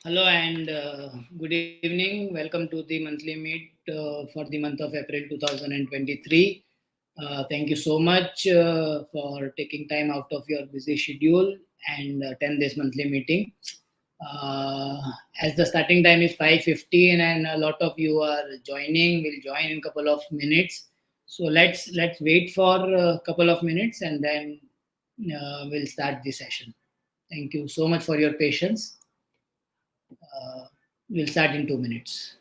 Hello and good evening. Welcome to the monthly meet for the month of April 2023. Thank you so much for taking time out of your busy schedule and attend this monthly meeting. Uh, as the starting time is 5:15 and a lot of you are joining, will join in a couple of minutes. So let's wait for a couple of minutes and then we'll start the session. Thank you so much for your patience. Uh, we'll start in 2 minutes.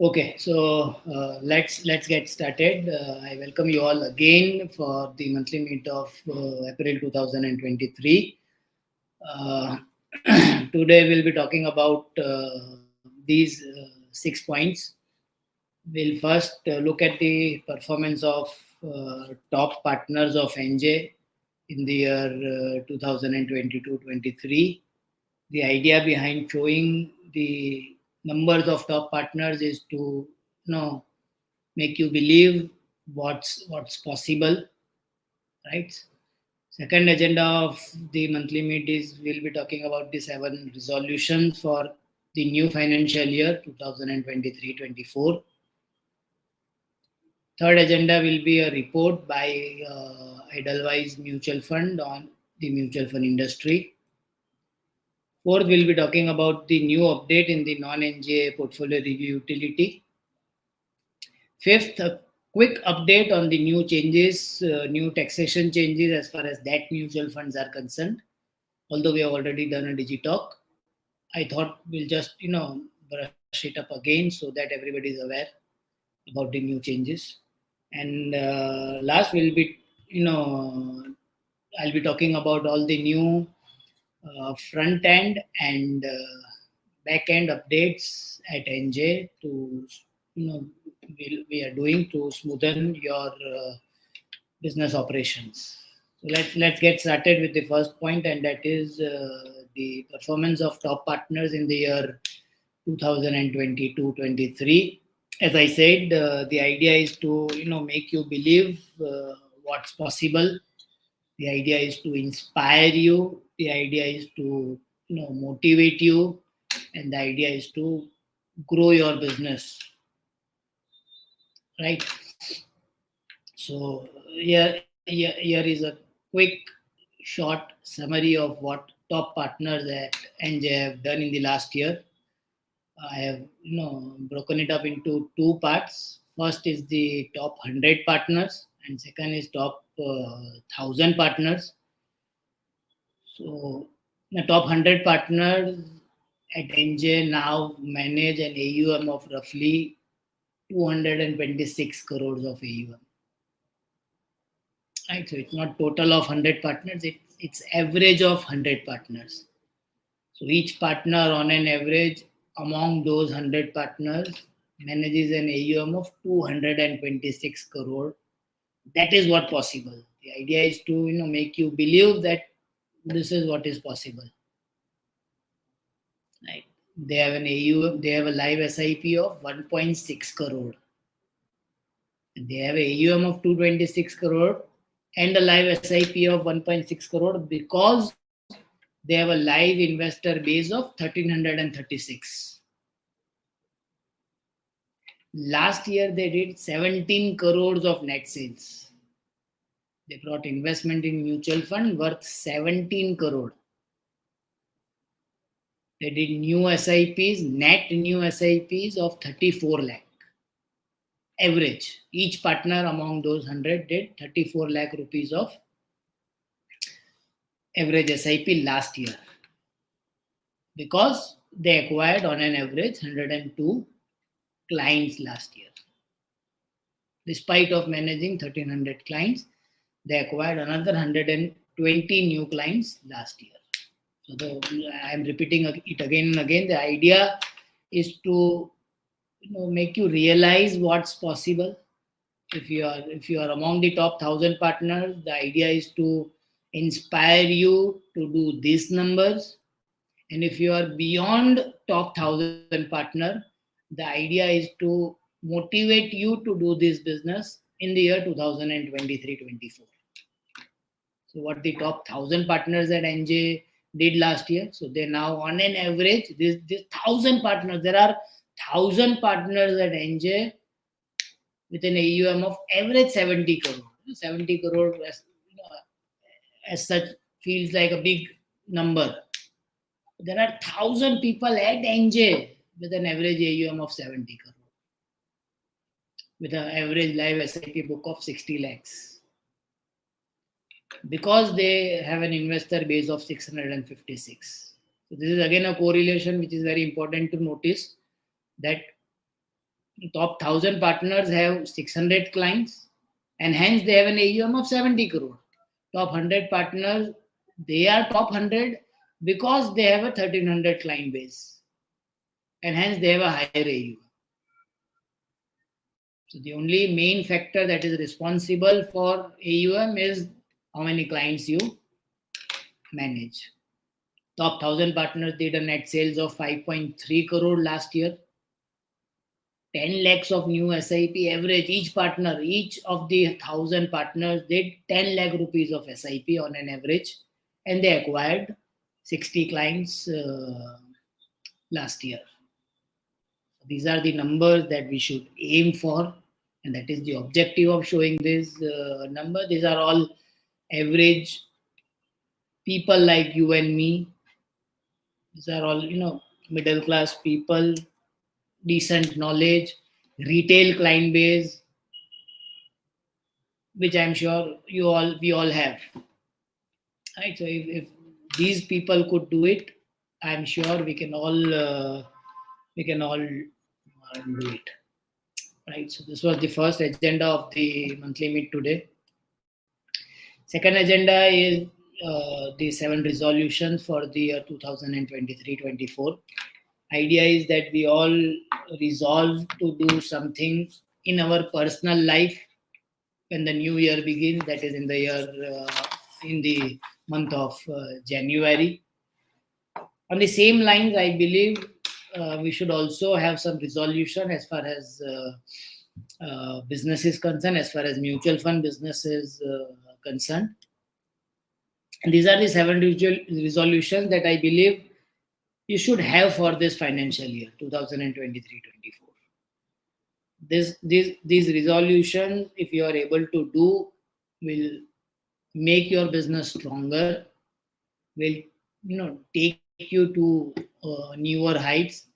Okay, so let's get started. I welcome you all again for the monthly meet of April 2023. Uh, Today we'll be talking about these 6 points. We'll first look at the performance of top partners of NJ in the year 2022-23. The idea behind showing the numbers of top partners is to make you believe what's possible, right? Second agenda of the monthly meet is we'll be talking about the 7 resolutions for the new financial year 2023-24. Third agenda will be a report by Edelweiss Mutual Fund on the mutual fund industry. Fourth, we'll be talking about the new update in the non-NGA portfolio review utility. Fifth, a quick update on the new changes, new taxation changes as far as debt mutual funds are concerned. Although we have already done a Digitalk, I thought we'll just, brush it up again so that everybody is aware about the new changes. And last, I'll be talking about all the new front end and back end updates at NJ to, we are doing to smoothen your business operations. So let's get started with the first point, and that is the performance of top partners in the year 2022-23. As I said, the idea is to make you believe what's possible. The idea is to inspire you. The idea is to motivate you, and the idea is to grow your business. Right. So here is a quick, short summary of what top partners at NJ have done in the last year. I have broken it up into two parts. First is the top 100 partners, and second is top 1,000 partners. So the top 100 partners at NJ now manage an AUM of roughly 226 crores of AUM. Right, so it's not total of 100 partners, it's average of 100 partners. So each partner on an average among those 100 partners manages an AUM of 226 crore. That is what possible. The idea is to make you believe that this is what is possible. Right. They have an AUM, they have a live SIP of 1.6 crore. They have a AUM of 226 crore and a live SIP of 1.6 crore because they have a live investor base of 1336. Last year, they did 17 crores of net sales. They brought investment in mutual fund worth 17 crore. They did new SIPs, net new SIPs of 34 lakh. Average. Each partner among those 100 did 34 lakh rupees of average SIP last year. Because they acquired on an average 102 clients last year. Despite of managing 1300 clients, they acquired another 120 new clients last year. So I'm repeating it again and again. The idea is to make you realize what's possible. If you are among the top 1,000 partners, the idea is to inspire you to do these numbers. And if you are beyond top 1,000 partner, the idea is to motivate you to do this business in the year 2023-24. So what the top 1,000 partners at NJ did last year. So they now on an average, this 1,000 partners, there are 1,000 partners at NJ with an AUM of average 70 crore. 70 crore as such feels like a big number. There are 1,000 people at NJ with an average AUM of 70 crore. With an average live SIP book of 60 lakhs. Because they have an investor base of 656. So this is again a correlation which is very important to notice, that top 1,000 partners have 600 clients and hence they have an AUM of 70 crore. Top 100 partners, they are top 100 because they have a 1,300 client base and hence they have a higher AUM. So the only main factor that is responsible for AUM is how many clients you manage. Top 1,000 partners did a net sales of 5.3 crore last year. 10 lakhs of new SIP average. Each of the 1,000 partners did 10 lakh rupees of SIP on an average, and they acquired 60 clients last year. These are the numbers that we should aim for, and that is the objective of showing this number. These are all average people like you and me. These are all, middle class people, decent knowledge, retail client base, which I'm sure we all have. Right? So if these people could do it, I'm sure we can all do it. Right. So this was the first agenda of the monthly meet today. Second agenda is the 7 resolutions for the year 2023-24. Idea is that we all resolve to do something in our personal life when the new year begins, that is in the month of January. On the same lines, I believe we should also have some resolution as far as business is concerned, as far as mutual fund business is concerned. And these are the 7 resolutions that I believe you should have for this financial year, 2023-24. These resolutions, if you are able to do, will make your business stronger, will take you to newer heights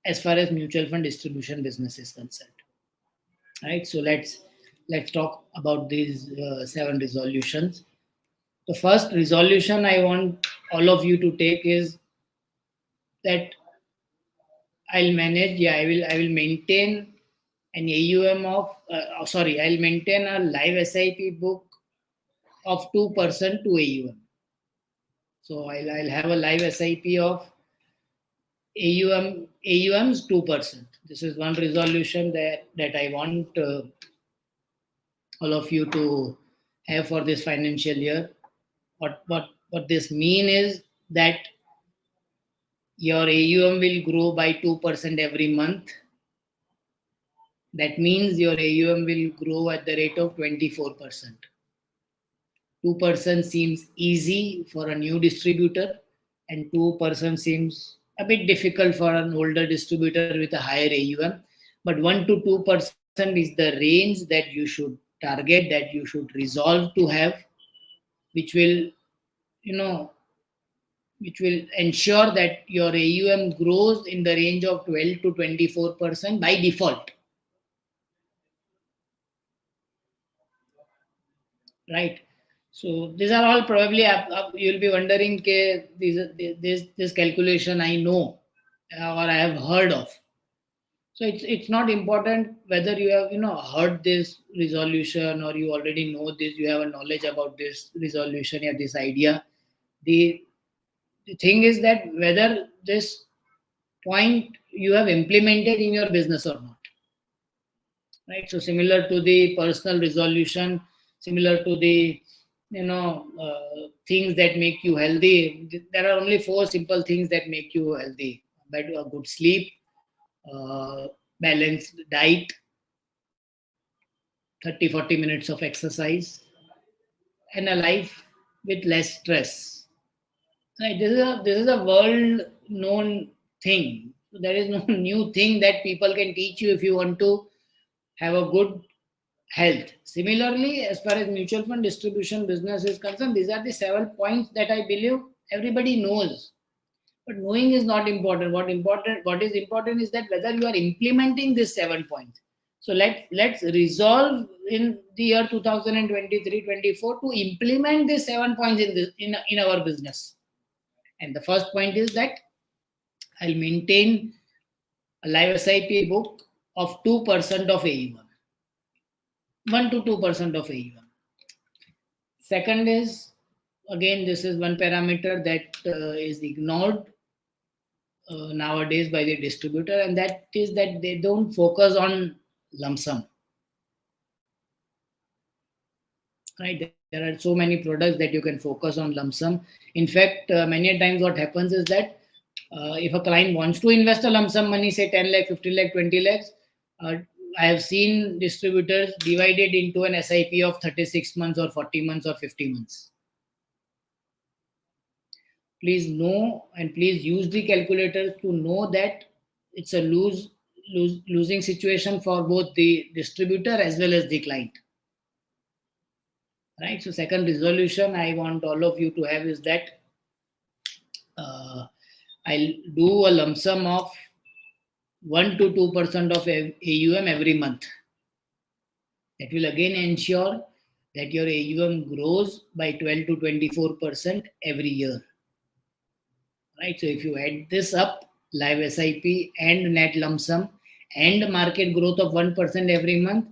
as far as mutual fund distribution business is concerned. Right. So let's talk about these 7 resolutions. The first resolution I want all of you to take is that I will maintain an AUM of I'll maintain a live SIP book of 2% to AUM. So I'll have a live SIP of AUM's 2%. This is one resolution that I want all of you to have for this financial year. What this means is that your AUM will grow by 2% every month. That means your AUM will grow at the rate of 24%. 2% seems easy for a new distributor, and 2% seems a bit difficult for an older distributor with a higher AUM. But 1 to 2% is the range that you should target, that you should resolve to have, which will, you know, which will ensure that your AUM grows in the range of 12 to 24% by default. Right. So these are all probably you'll be wondering, okay, this calculation I know or I have heard of. So it's not important whether you have heard this resolution or you already know this, you have a knowledge about this resolution or this idea. The the thing is that whether this point you have implemented in your business or not. Right. So similar to the personal resolution, similar to the things that make you healthy, there are only four simple things that make you healthy: a good sleep, uh, balanced diet, 30-40 minutes of exercise, and a life with less stress. Right. This is a world known thing. There is no new thing that people can teach you if you want to have a good health. Similarly, as far as mutual fund distribution business is concerned, these are the 7 points that I believe everybody knows. But knowing is not important. What is important is that whether you are implementing these 7 points. So let's resolve in the year 2023-24 to implement these 7 points in our business. And the first point is that I'll maintain a live SIP book of 2% of AUM. 1 to 2% of AUM. Second is, again, this is one parameter that is ignored nowadays by the distributor, and that is that they don't focus on lump sum. Right? There are so many products that you can focus on lump sum. In fact, many times what happens is that if a client wants to invest a lump sum money, say 10 lakh, 15 lakh, 20 lakhs, I have seen distributors divided into an SIP of 36 months or 40 months or 50 months. Please know and please use the calculators to know that it's a losing situation for both the distributor as well as the client. Right. So second resolution I want all of you to have is that I'll do a lump sum of 1 to 2% of AUM every month. That will again ensure that your AUM grows by 12 to 24% every year. Right. So if you add this up, live SIP and net lump sum and market growth of 1% every month,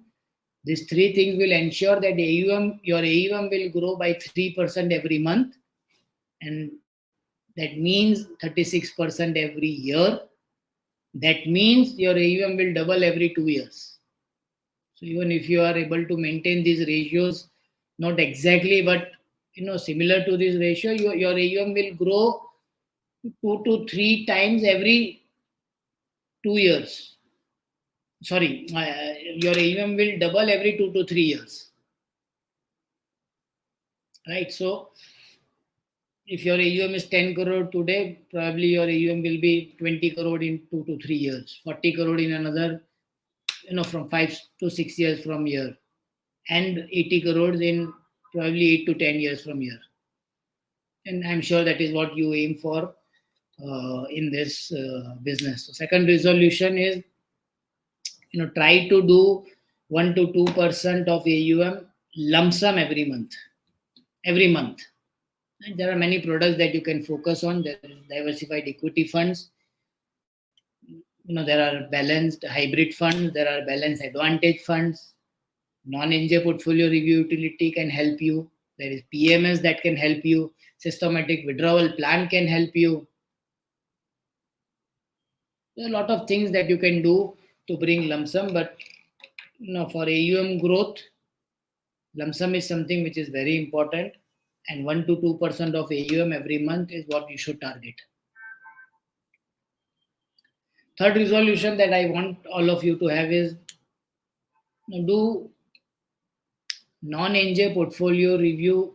these three things will ensure that your AUM will grow by 3% every month, and that means 36% every year. That means your AUM will double every 2 years. So even if you are able to maintain these ratios, not exactly, but similar to this ratio, your AUM will grow 2 to 3 times every 2 years. Sorry, your AUM will double every 2 to 3 years. Right. So if your AUM is 10 crore today, probably your AUM will be 20 crore in 2 to 3 years, 40 crore in another, from 5 to 6 years from here, and 80 crores in probably 8 to 10 years from here. And I'm sure that is what you aim for in this business. So second resolution is, try to do 1 to 2% of AUM lump sum every month. Every month. And there are many products that you can focus on. There are diversified equity funds. There are balanced hybrid funds. There are balanced advantage funds. Non-NJ portfolio review utility can help you. There is PMS that can help you. Systematic withdrawal plan can help you. There are a lot of things that you can do to bring lump sum, but for AUM growth, lump sum is something which is very important, and 1 to 2% of AUM every month is what you should target. Third resolution that I want all of you to have is do non-NJ portfolio review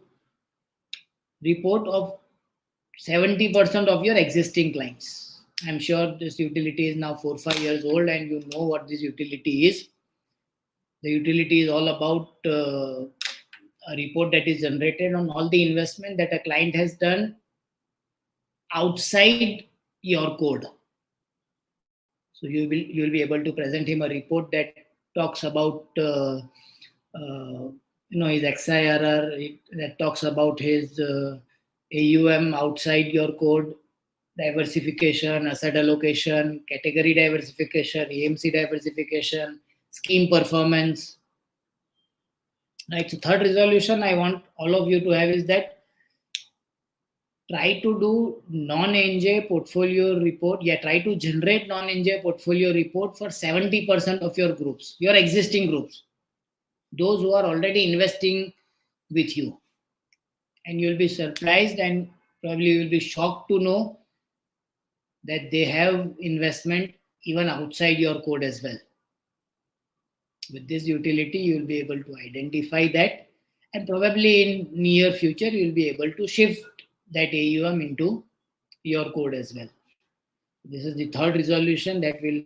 report of 70% of your existing clients. I'm sure this utility is now 4-5 years old and you know what this utility is. The utility is all about a report that is generated on all the investment that a client has done outside your code. So you will be able to present him a report that talks about his XIRR, that talks about his AUM outside your code, diversification, asset allocation, category diversification, AMC diversification, scheme performance. Right. So third resolution I want all of you to have is that try to do non-NJ portfolio report. Yeah, try to generate non-NJ portfolio report for 70% of your groups, your existing groups, those who are already investing with you. And you'll be surprised and probably you'll be shocked to know that they have investment even outside your code as well. With this utility, you'll be able to identify that, and probably in near future, you'll be able to shift that AUM into your code as well. This is the third resolution that will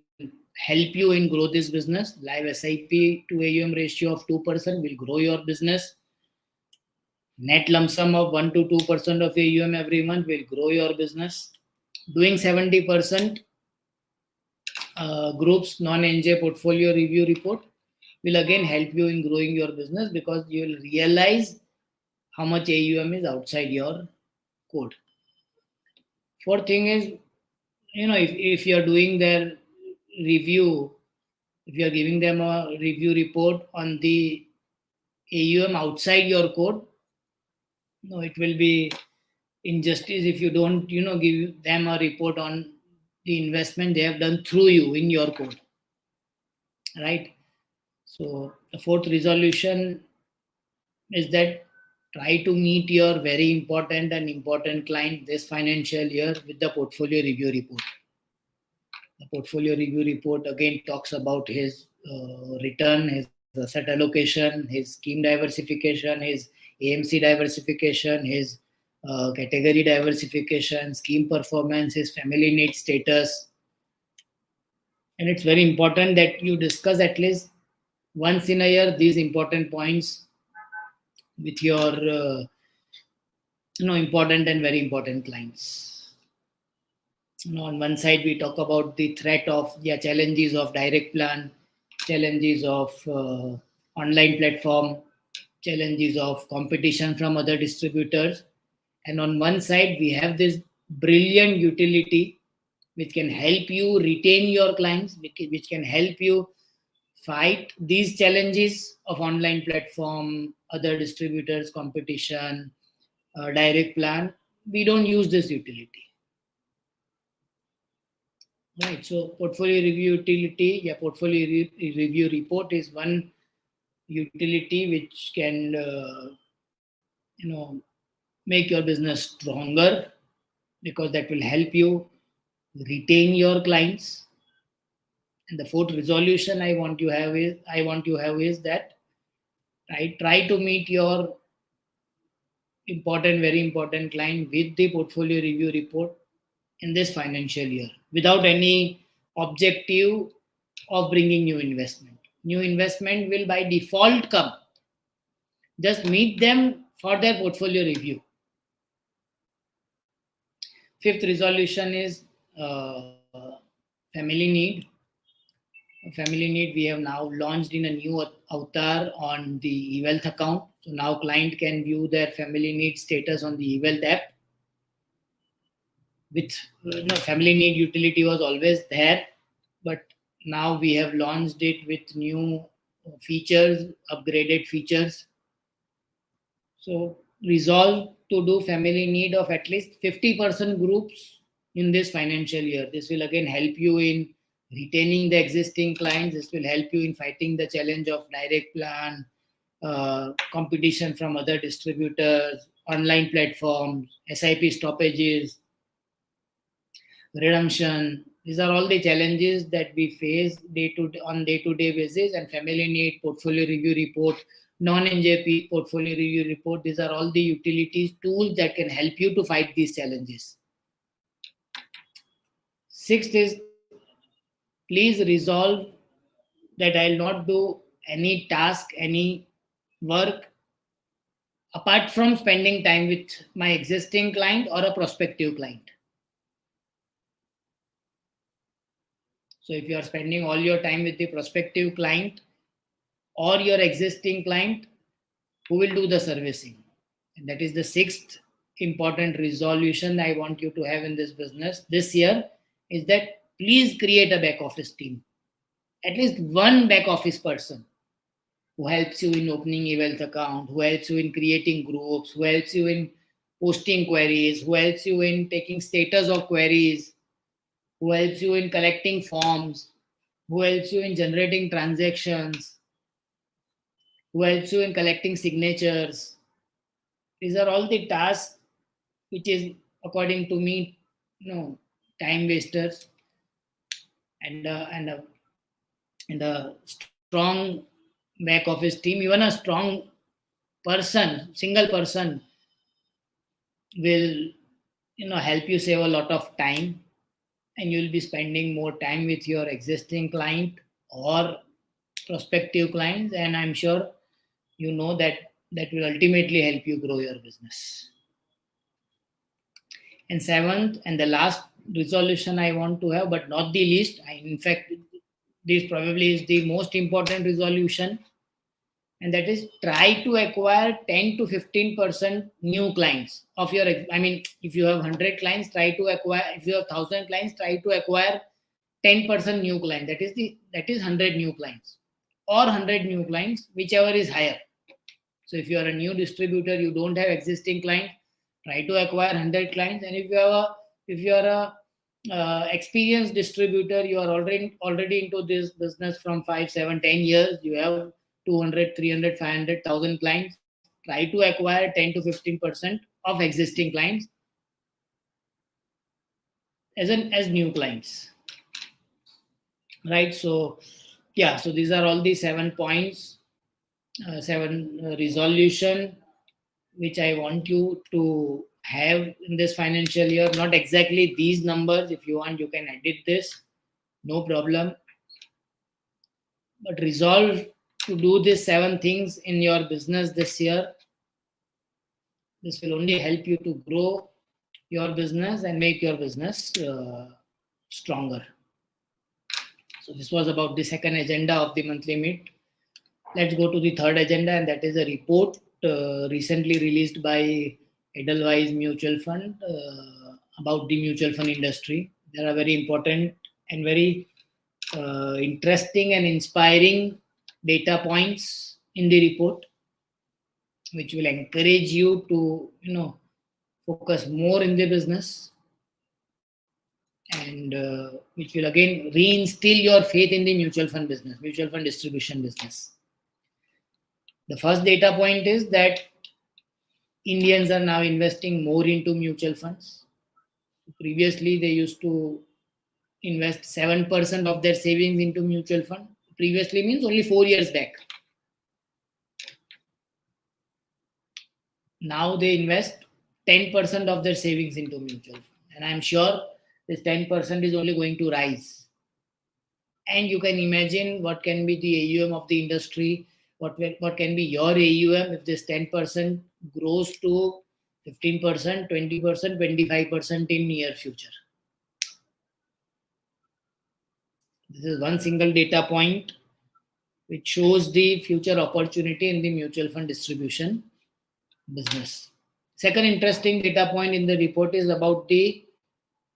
help you in grow this business. Live SIP to AUM ratio of 2% will grow your business. Net lump sum of 1 to 2% of AUM every month will grow your business. Doing 70% groups non-NJ portfolio review report will again help you in growing your business because you will realize how much AUM is outside your code. Fourth thing is, if you're doing their review, if you're giving them a review report on the AUM outside your code, it will be injustice if you don't, give them a report on the investment they have done through you in your code. Right? So the fourth resolution is that try to meet your very important client this financial year with the portfolio review report. The portfolio review report again talks about his return, his asset allocation, his scheme diversification, his AMC diversification, his category diversification, scheme performance, his family need status. And it's very important that you discuss at least once in a year these important points with your important and very important clients. On one side we talk about the threat of challenges of direct plan, challenges of online platform, challenges of competition from other distributors, and on one side we have this brilliant utility which can help you retain your clients, which can help you fight these challenges of online platform, other distributors, competition, direct plan. We don't use this utility. Right, so portfolio review utility, portfolio review report is one utility which can, make your business stronger because that will help you retain your clients. And the fourth resolution I want you have is that try to meet your very important client with the portfolio review report in this financial year without any objective of bringing new investment. New investment will by default come. Just meet them for their portfolio review. Fifth resolution is family need. Family need we have now launched in a new avatar on the eWealth account. So now client can view their family need status on the eWealth app. With family need utility was always there, but now we have launched it with new features, upgraded features. So resolve to do family need of at least 50% groups in this financial year. This will again help you in retaining the existing clients. This will help you in fighting the challenge of direct plan, competition from other distributors, online platforms, SIP stoppages, redemption. These are all the challenges that we face on day-to-day basis, and family need portfolio review report non-NJP portfolio review report. These are all the utilities tools that can help you to fight these challenges. Sixth is, please resolve that I'll not do any task, any work apart from spending time with my existing client or a prospective client. So if you are spending all your time with the prospective client or your existing client, who will do the servicing? And that is the sixth important resolution I want you to have in this business this year, is that please create a back office team. At least one back office person who helps you in opening a wealth account, who helps you in creating groups, who helps you in posting queries, who helps you in taking status of queries, who helps you in collecting forms, who helps you in generating transactions, who helps you in collecting signatures. These are all the tasks which is, according to me, time wasters. And a strong back office team, even a strong person, single person, will help you save a lot of time, and you'll be spending more time with your existing client or prospective clients, and I'm sure that will ultimately help you grow your business. And seventh and the last resolution I want to have, but not the least, in fact, this probably is the most important resolution, and that is try to acquire 10 to 15% new clients of your, if you have 100 clients, try to acquire, if you have 1,000 clients, try to acquire 10% new client. That is 100 new clients or 100 new clients, whichever is higher. So if you are a new distributor, you don't have existing clients, try to acquire 100 clients. And if you are a experienced distributor, you are already into this business from 5, 7, 10 years, you have 200, 300, 500, 1,000 clients, try to acquire 10 to 15% of existing clients as new clients. Right? So these are all the 7 points, 7 resolution which I want you to have in this financial year. Not exactly these numbers. If you want, you can edit this, no problem. But resolve to do these 7 things in your business this year. This will only help you to grow your business and make your business stronger. So this was about the second agenda of the monthly meet. Let's go to the third agenda, and that is a report recently released by Edelweiss Mutual Fund about the mutual fund industry. There are very important and very interesting and inspiring data points in the report, which will encourage you to focus more in the business, and which will again reinstill your faith in the mutual fund business, mutual fund distribution business. The first data point is that Indians are now investing more into mutual funds. Previously, they used to invest 7% of their savings into mutual fund. Previously means only 4 years back. Now they invest 10% of their savings into mutual fund. And I'm sure this 10% is only going to rise. And you can imagine what can be the AUM of the industry, what can be your AUM if this 10% grows to 15%, 20%, 25% in near future. This is one single data point which shows the future opportunity in the mutual fund distribution business. Second interesting data point in the report is about the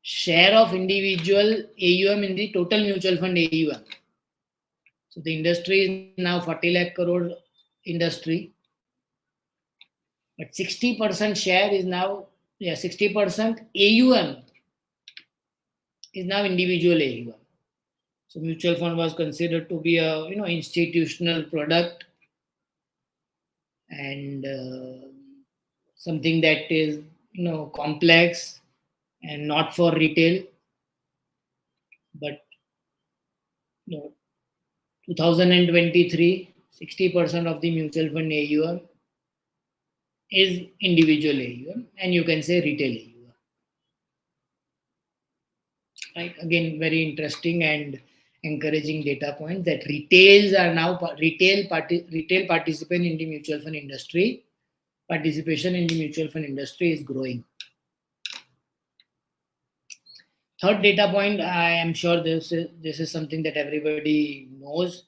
share of individual AUM in the total mutual fund AUM. So the industry is now 40 lakh crore industry, but 60% share is now 60% AUM is now individual AUM. So mutual fund was considered to be a institutional product, and something that is complex and not for retail. But 2023, 60% of the mutual fund AUM is individual AUM, and you can say retail AUM. Right? Again, very interesting and encouraging data point that retail participant in the mutual fund industry. Participation in the mutual fund industry is growing. Third data point, I am sure this is something that everybody knows,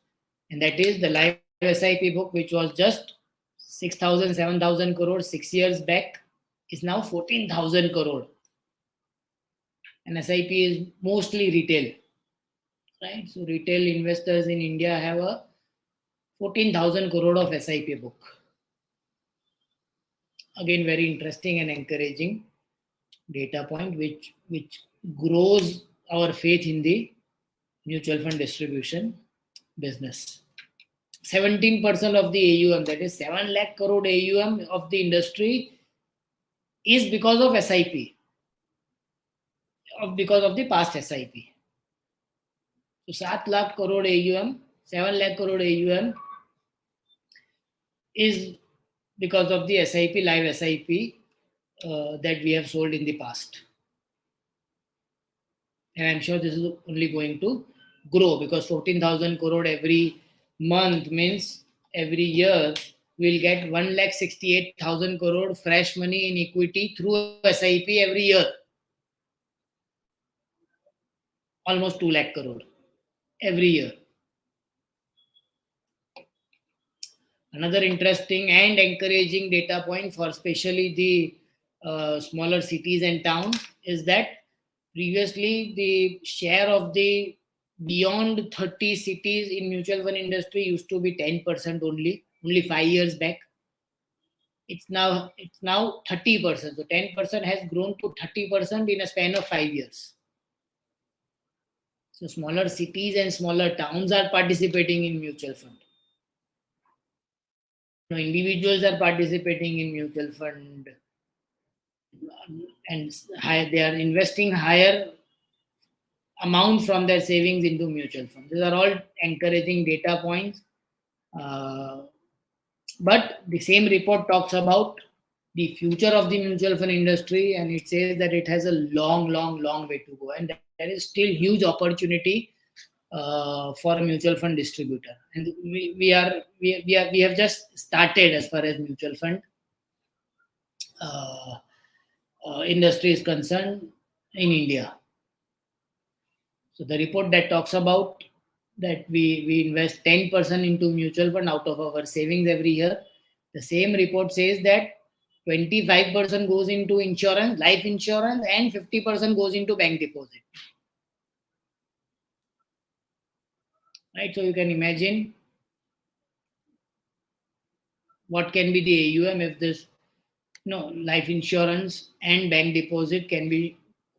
and that is the live SIP book, which was just 6,000, 7,000 crore 6 years back, is now 14,000 crore. And SIP is mostly retail, right? So retail investors in India have a 14,000 crore of SIP book. Again, very interesting and encouraging data point, which grows our faith in the mutual fund distribution business. 17% of the AUM, that is 7 lakh crore AUM of the industry, is because of SIP, because of the past SIP. So 7 lakh crore AUM, 7 lakh crore AUM is because of the SIP, live SIP that we have sold in the past. And I'm sure this is only going to grow, because 14,000 crore every month means every year we'll get 1,68,000 crore fresh money in equity through SIP every year. Almost 2 lakh crore every year. Another interesting and encouraging data point for especially the smaller cities and towns is that previously the share of the beyond 30 cities in mutual fund industry used to be 10% only 5 years back. It's now 30%. So 10% has grown to 30% in a span of 5 years. So smaller cities and smaller towns are participating in mutual fund. Individuals are participating in mutual fund, and they are investing higher amount from their savings into mutual funds. These are all encouraging data points. But the same report talks about the future of the mutual fund industry, and it says that it has a long way to go, and there is still huge opportunity for a mutual fund distributor. And we have just started as far as mutual fund industry is concerned in India. So the report that talks about that we invest 10% into mutual fund out of our savings every year, the same report says that 25% goes into insurance, life insurance, and 50% goes into bank deposit. Right, so you can imagine what can be the AUM if this life insurance and bank deposit can be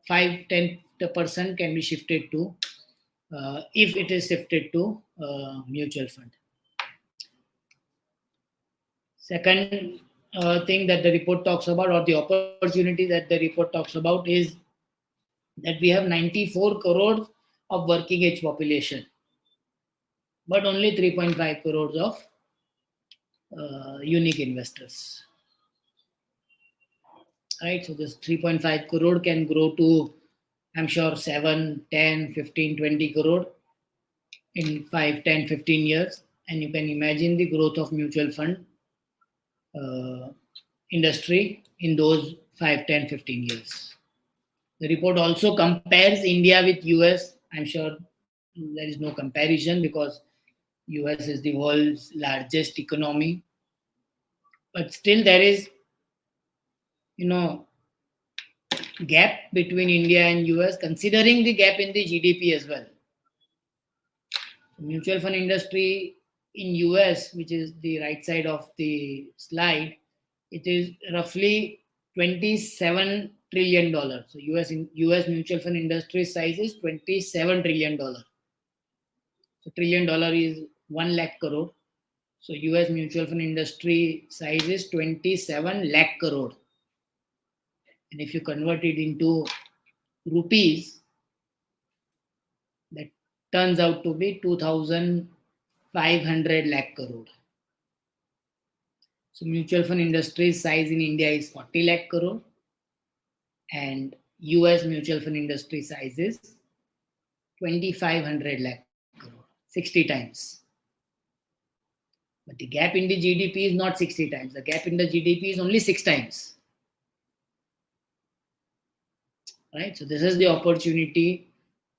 5-10% can be shifted to if it is shifted to mutual fund. Second thing that the report talks about, or the opportunity that the report talks about, is that we have 94 crores of working age population, but only 3.5 crores of unique investors. Right, so this 3.5 crore can grow to, I'm sure, 7, 10, 15, 20 crore in 5, 10, 15 years. And you can imagine the growth of mutual fund industry in those 5, 10, 15 years. The report also compares India with US. I'm sure there is no comparison because US is the world's largest economy. But still there is, gap between India and US, considering the gap in the GDP as well. Mutual fund industry in US, which is the right side of the slide, it is roughly $27 trillion. So US mutual fund industry size is $27 trillion. So $1 trillion is 1 lakh crore. So US mutual fund industry size is 27 lakh crore. And if you convert it into rupees, that turns out to be 2,500 lakh crore. So mutual fund industry size in India is 40 lakh crore and US mutual fund industry size is 2500 lakh crore, 60 times. But the gap in the GDP is not 60 times. The gap in the GDP is only 6 times. Right? So this is the opportunity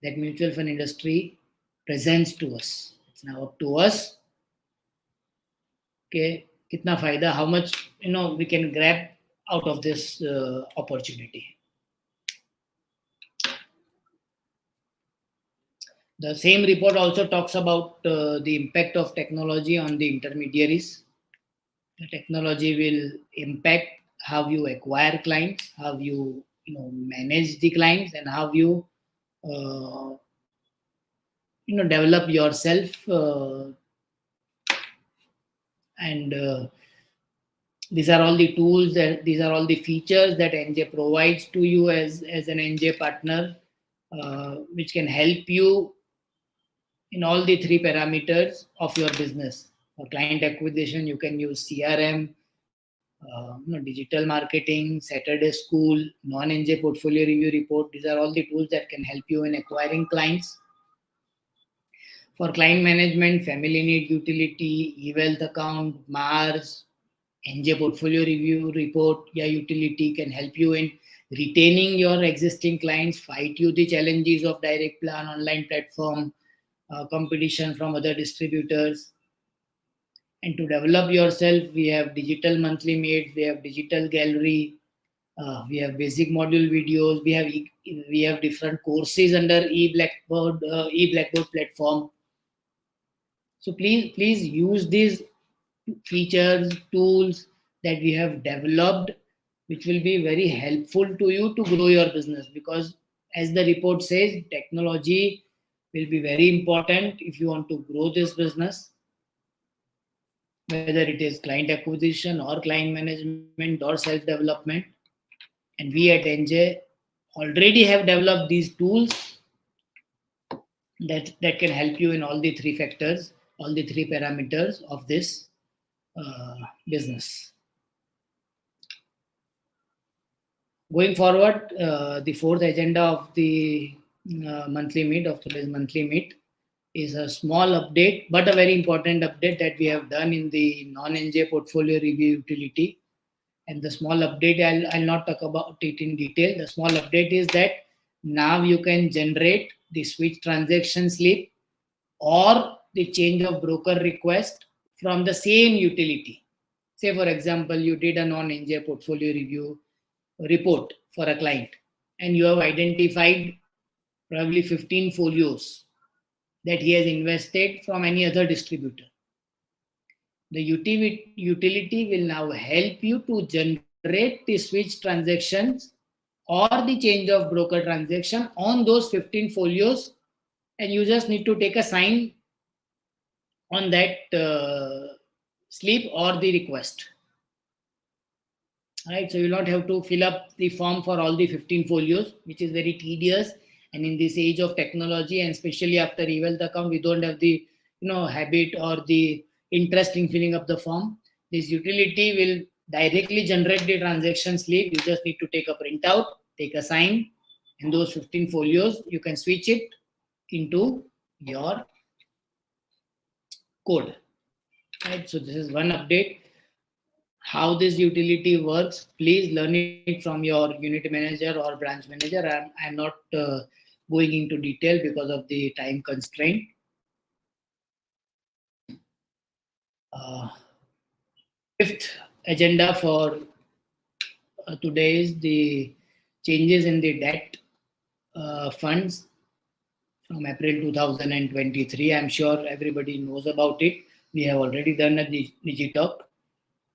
that mutual fund industry presents to us. It's now up to us. Okay, kitna faida, how much we can grab out of this opportunity. The same report also talks about the impact of technology on the intermediaries. The technology will impact how you acquire clients, how you manage the clients, and how you develop yourself. And these are all the tools, that these are all the features that NJ provides to you as an NJ partner, which can help you in all the 3 parameters of your business. For client acquisition, you can use CRM, digital marketing, Saturday School, non-NJ portfolio review report. These are all the tools that can help you in acquiring clients. For client management, family need utility, eWealth account, Mars, NJ portfolio review report, utility can help you in retaining your existing clients, fight you the challenges of direct plan, online platform, competition from other distributors. And to develop yourself, we have digital monthly meets, we have digital gallery, we have basic module videos, we have different courses under eBlackboard platform. So please use these features, tools that we have developed, which will be very helpful to you to grow your business. Because as the report says, technology will be very important if you want to grow this business, whether it is client acquisition or client management or self-development. And we at NJ already have developed these tools that can help you in all the 3 factors, all the 3 parameters of this business. Going forward, the 4th agenda of the monthly meet, of today's monthly meet, is a small update, but a very important update that we have done in the non-NJ portfolio review utility. And the small update, I'll not talk about it in detail. The small update is that now you can generate the switch transaction slip or the change of broker request from the same utility. Say, for example, you did a non-NJ portfolio review report for a client and you have identified probably 15 folios that he has invested from any other distributor. The utility will now help you to generate the switch transactions or the change of broker transaction on those 15 folios, and you just need to take a sign on that slip or the request. Right, so you will not have to fill up the form for all the 15 folios, which is very tedious. And in this age of technology, and especially after eWealth account, we don't have the habit or the interest in filling up the form. This utility will directly generate the transaction slip. You just need to take a printout, take a sign, and those 15 folios you can switch it into your code. Right, so this is one update. How this utility works, please learn it from your unit manager or branch manager. I'm not going into detail because of the time constraint. Fifth agenda for today is the changes in the debt funds from April 2023. I'm sure everybody knows about it. We have already done a Digitalk.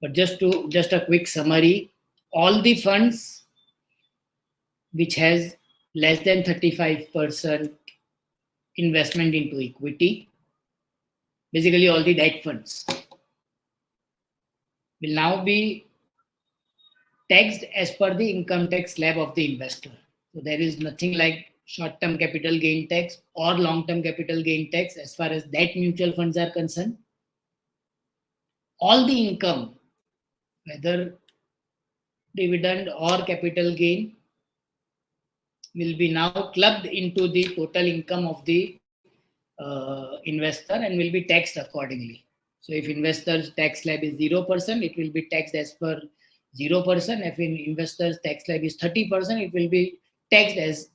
But just a quick summary, all the funds which has less than 35% investment into equity, basically all the debt funds, will now be taxed as per the income tax slab of the investor. So there is nothing like short-term capital gain tax or long-term capital gain tax as far as debt mutual funds are concerned. All the income whether dividend or capital gain will be now clubbed into the total income of the investor and will be taxed accordingly. So if investor's tax slab is 0%, it will be taxed as per 0%. If an investor's tax slab is 30%, it will be taxed as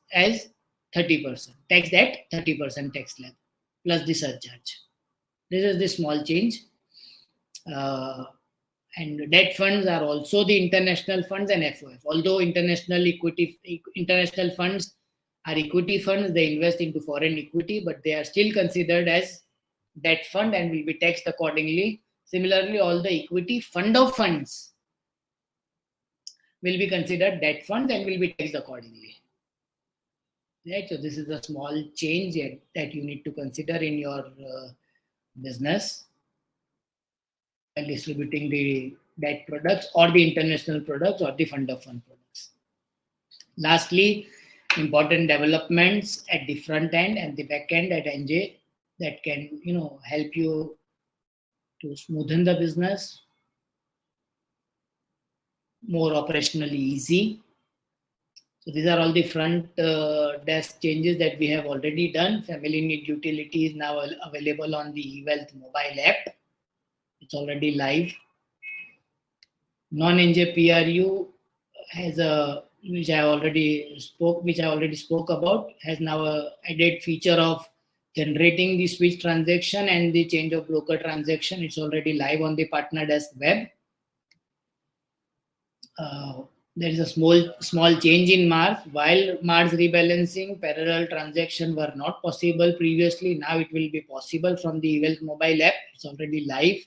30%, taxed at 30% tax slab plus the surcharge. This is the small change. And debt funds are also the international funds and FOF. Although international funds are equity funds, they invest into foreign equity, but they are still considered as debt fund and will be taxed accordingly. Similarly, all the equity fund of funds will be considered debt funds and will be taxed accordingly. Right? So this is a small change that you need to consider in your business and distributing the debt products or the international products or the fund of fund products. Lastly, important developments at the front end and the back end at NJ that can help you to smoothen the business, more operationally easy. So these are all the front desk changes that we have already done. Family Need Utility is now available on the eWealth mobile app. It's already live. Non-NJ PRU has which I already spoke about, has now a added feature of generating the switch transaction and the change of broker transaction. It's already live on the Partner Desk web. There is a small change in Mars. While Mars rebalancing parallel transaction were not possible previously, now it will be possible from the eWealth mobile app. It's already live.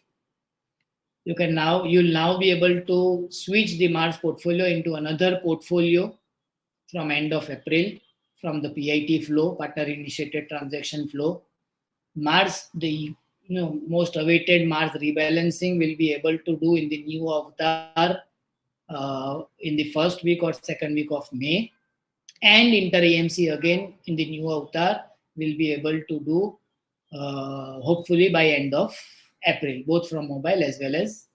You'll now be able to switch the Mars portfolio into another portfolio from end of April from the PIT flow, partner initiated transaction flow. Mars, the most awaited Mars rebalancing will be able to do in the new avatar in the first week or second week of May, and Inter AMC again in the new avatar will be able to do hopefully by end of April, both from mobile as well as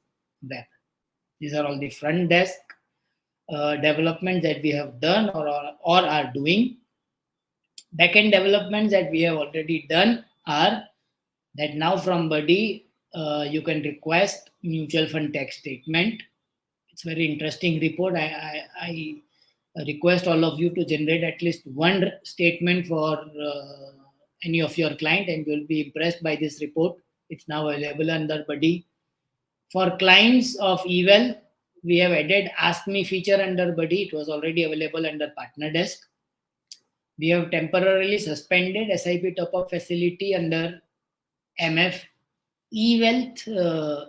web. These are all the front desk developments that we have done or are doing. Backend developments that we have already done are that now from Buddy you can request mutual fund tax statement. It's very interesting report. I request all of you to generate at least one statement for any of your client, and you'll be impressed by this report. It's now available under Buddy. For clients of eWealth, we have added Ask Me feature under Buddy. It was already available under Partner Desk. We have temporarily suspended SIP top-up facility under MF. eWealth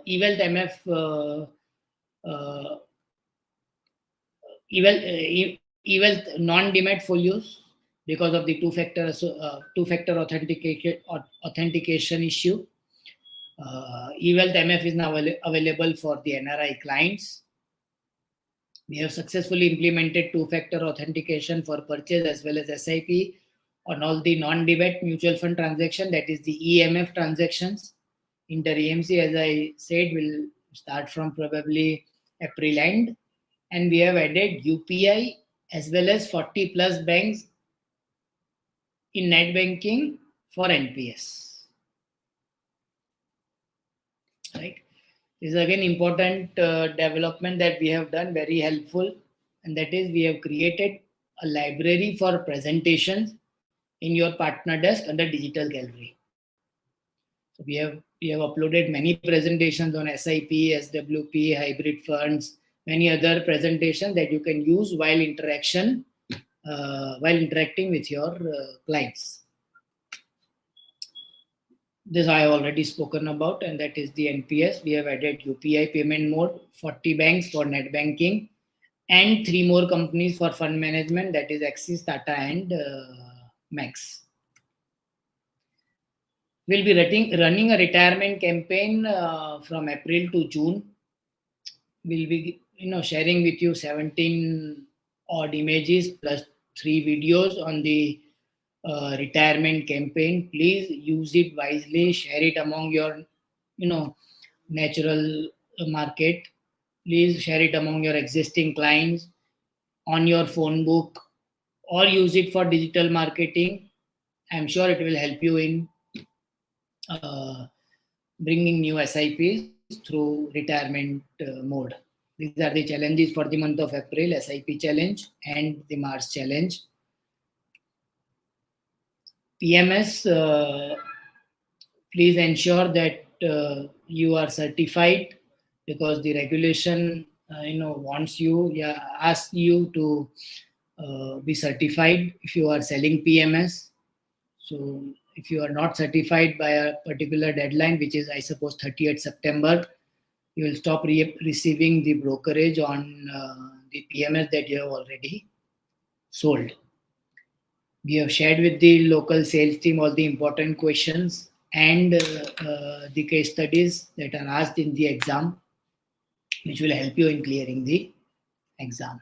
MF eWealth non-demat folios because of the two-factor authentication issue. eWealth MF is now available for the NRI clients. We have successfully implemented two-factor authentication for purchase as well as SIP on all the non-demat mutual fund transaction, that is the EMF transactions. Inter AMC, as I said, will start from probably April end. And we have added UPI as well as 40 plus banks in net banking for NPS. Right. This is again important development that we have done, very helpful, and that is we have created a library for presentations in your Partner Desk under Digital Gallery. So we have uploaded many presentations on SIP, SWP, hybrid funds, many other presentations that you can use while interacting with your clients. This I have already spoken about, and that is the NPS. We have added UPI payment mode, 40 banks for net banking, and 3 more companies for fund management, that is Axis, Tata, and Max. We'll be running a retirement campaign from April to June. We'll be sharing with you 17 odd images plus 3 videos on the retirement campaign. Please use it wisely, share it among your natural market Please share it among your existing clients on your phone book or use it for digital marketing. I'm sure it will help you in uh, bringing new SIPs through retirement mode. These are the challenges for the month of April, SIP challenge and the Mars challenge. PMS, please ensure that you are certified, because the regulation wants you, asks you to be certified if you are selling PMS. So if you are not certified by a particular deadline, which is I suppose 30th September, you will stop receiving the brokerage on the PMS that you have already sold. We have shared with the local sales team all the important questions and the case studies that are asked in the exam, which will help you in clearing the exam.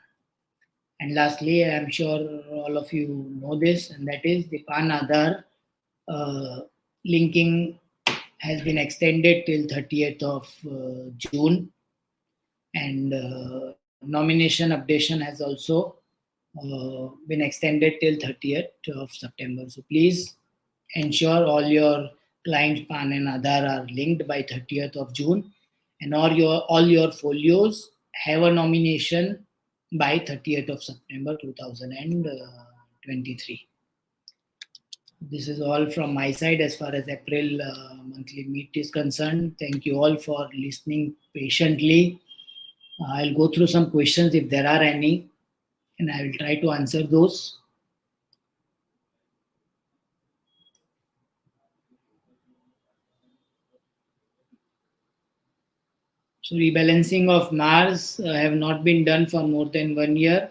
And lastly, I am sure all of you know this, and that is the PAN Aadhaar linking has been extended till 30th of June, and nomination updation has also been extended till 30th of September. So please ensure all your client PAN and Aadhaar are linked by 30th of June, and all your folios have a nomination by 30th of September 2023. This is all from my side as far as April monthly meet is concerned. Thank you all for listening patiently. I'll go through some questions if there are any, and I will try to answer those. So rebalancing of Mars have not been done for more than 1 year.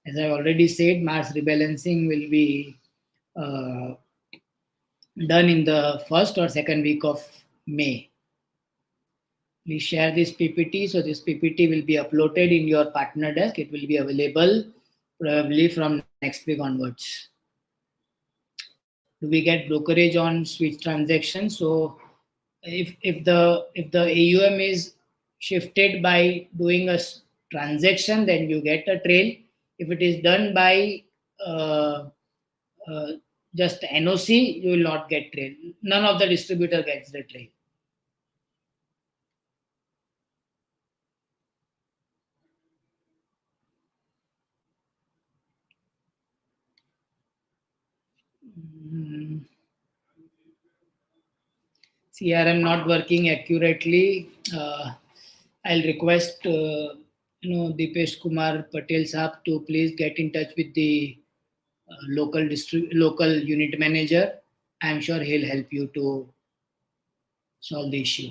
As I already said, Mars rebalancing will be uh, done in the first or second week of May. Please share this PPT. So this PPT will be uploaded in your partner desk. It will be available probably from next week onwards. Do we get brokerage on switch transactions? So if the AUM is shifted by doing a transaction, then you get a trail. If it is done by uh, uh, just NOC, you will not get trail. None of the distributor gets the trail. CRM not working accurately. I'll request Dipesh Kumar Patel Saab to please get in touch with the local unit manager. I'm sure he'll help you to solve the issue.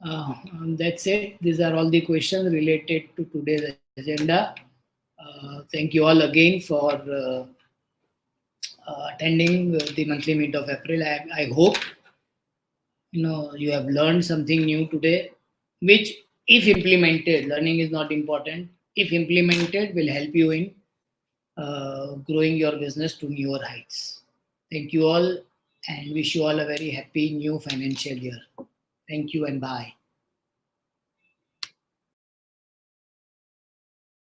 That's it. These are all the questions related to today's agenda. Thank you all again for attending the monthly meet of April. I hope you have learned something new today, which, if implemented, learning is not important. If implemented, will help you in growing your business to newer heights. Thank you all, and wish you all a very happy new financial year. Thank you and bye.